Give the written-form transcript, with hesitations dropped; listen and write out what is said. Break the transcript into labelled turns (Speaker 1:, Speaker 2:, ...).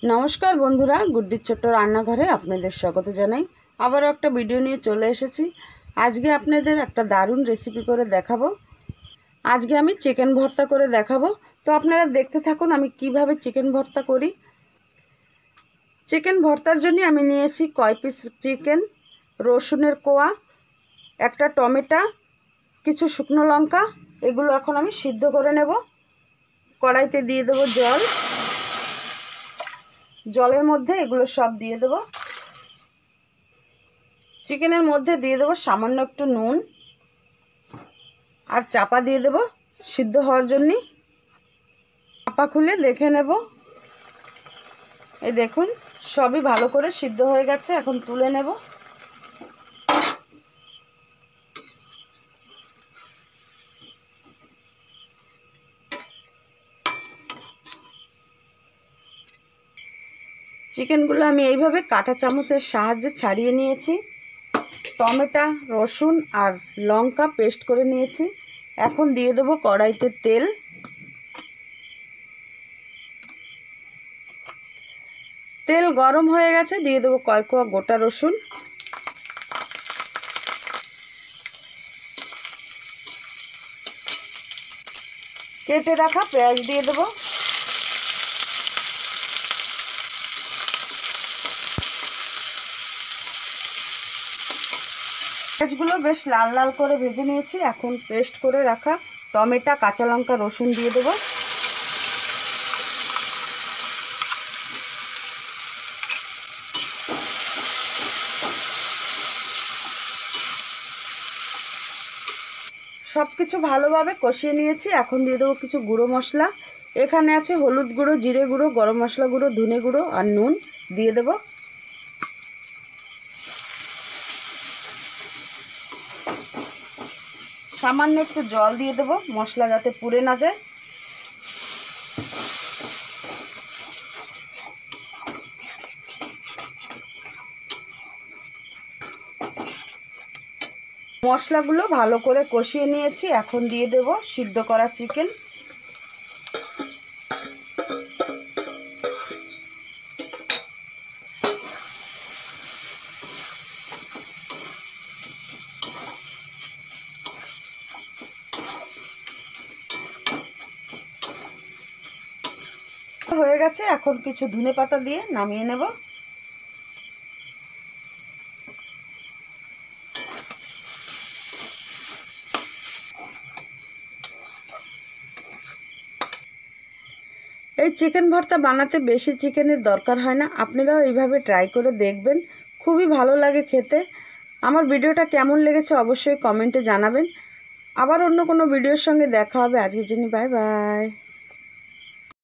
Speaker 1: नमस्कार बंधुरा गुड्डिर छोट्ट रान्नाघरे आपनादेर स्वागत जानाई। आबारो एकटा भिडियो निये चले एसेछि। आजके आपनादेर एकटा दारुण रेसिपि करे देखाबो। आजके आमी चिकेन भर्ता करे देखाबो। तो आपनारा देखते थाकुन आमी किभाबे चिकेन भर्ता करी। चिकेन भर्तार जन्य आमी नियेछि कय पिस चिकेन, रसुनेर कोया, एकटा टमेटा, किछु शुकनो लंका, एगुलो एखन आमी सिद्ध करे नेब। कड़ाईते दिए देब जल, जलेर मध्य एगुलो सब दिए देब। चिकेनेर मध्य दिए देब सामान्य एकटु नुन और चापा दिए देब सिद्ध हওয়ার जन्य। चापा खुले देखे नेब। এই দেখুন সবই ভালো করে সিদ্ধ হয়ে গেছে, এখন তুলে নেব। চিকেনগুলো আমি এইভাবে কাঁটা চামচের সাহায্যে ছাড়িয়ে নিয়েছি। টমেটো, রসুন আর লঙ্কা পেস্ট করে নিয়েছি। এখন দিয়ে দেব কড়াইতে তেল। তেল গরম হয়ে গেছে, দিয়ে দেব কয়েক কোয়া গোটা রসুন। কেটে রাখা পেঁয়াজ দিয়ে দেব। পেঁয়াজগুলো বেশ লাল লাল করে ভেজে নিয়েছি। এখন পেস্ট করে রাখা টমেটো, কাঁচা লঙ্কা, রসুন দিয়ে দেব। সব কিছু ভালোভাবে কষিয়ে নিয়েছি। এখন দিয়ে দেবো কিছু গুঁড়ো মশলা। এখানে আছে হলুদ গুঁড়ো, জিরে গুঁড়ো, গরম মশলা গুঁড়ো, ধনে গুঁড়ো আর নুন দিয়ে দেব। সামান্য একটু জল দিয়ে দেব, মশলা যাতে পুড়ে না যায়। মশলাগুলো ভালো করে কষিয়ে নিয়েছি। এখন দিয়ে দেব সিদ্ধ করা চিকেন। হয়ে গেছে, এখন কিছু ধনে পাতা দিয়ে নামিয়ে নেব। এই চিকেন ভর্তা বানাতে বেশি চিকেনের দরকার হয় না। আপনারাও এইভাবে ট্রাই করে দেখবেন, খুবই ভালো লাগে খেতে। আমার ভিডিওটা কেমন লেগেছে অবশ্যই কমেন্টে জানাবেন। আবার অন্য কোনো ভিডিওর সঙ্গে দেখা হবে। আজকের জন্য বাই বাই।